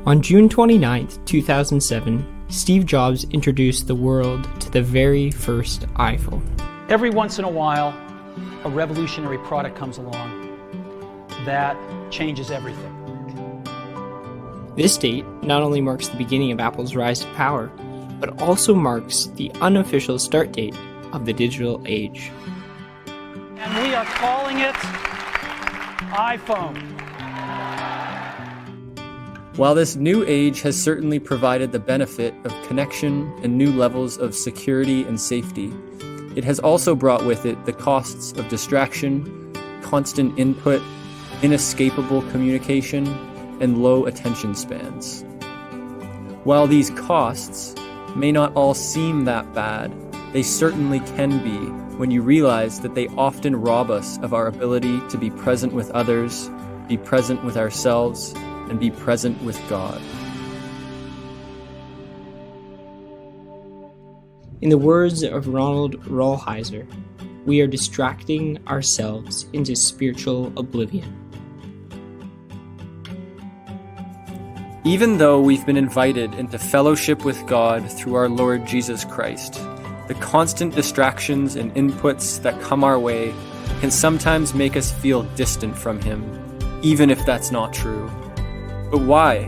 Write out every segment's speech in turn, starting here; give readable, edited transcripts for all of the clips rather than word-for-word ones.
On June 29, 2007, Steve Jobs introduced the world to the very first iPhone. Every once in a while, a revolutionary product comes along that changes everything. This date not only marks the beginning of Apple's rise to power, but also marks the unofficial start date of the digital age. And we are calling it iPhone. While this new age has certainly provided the benefit of connection and new levels of security and safety, it has also brought with it the costs of distraction, constant input, inescapable communication, and low attention spans. While these costs may not all seem that bad, they certainly can be when you realize that they often rob us of our ability to be present with others, be present with ourselves, and be present with God. In the words of Ronald Rolheiser, we are distracting ourselves into spiritual oblivion. Even though we've been invited into fellowship with God through our Lord Jesus Christ, the constant distractions and inputs that come our way can sometimes make us feel distant from Him, even if that's not true. But why?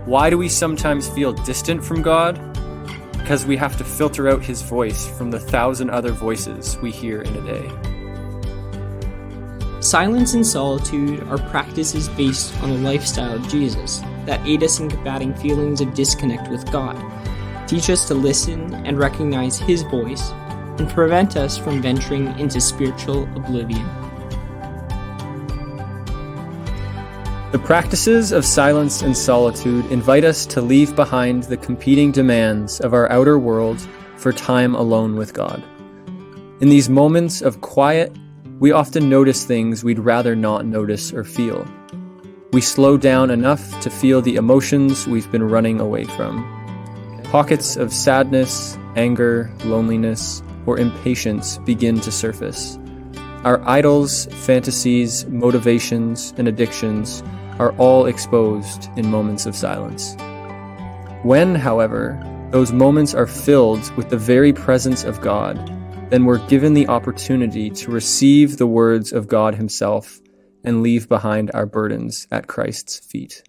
Why do we sometimes feel distant from God? Because we have to filter out His voice from the 1,000 other voices we hear in a day. Silence and solitude are practices based on the lifestyle of Jesus that aid us in combating feelings of disconnect with God, teach us to listen and recognize His voice, and prevent us from venturing into spiritual oblivion. The practices of silence and solitude invite us to leave behind the competing demands of our outer world for time alone with God. In these moments of quiet, we often notice things we'd rather not notice or feel. We slow down enough to feel the emotions we've been running away from. Pockets of sadness, anger, loneliness, or impatience begin to surface. Our idols, fantasies, motivations, and addictions are all exposed in moments of silence. When, however, those moments are filled with the very presence of God, then we're given the opportunity to receive the words of God Himself and leave behind our burdens at Christ's feet.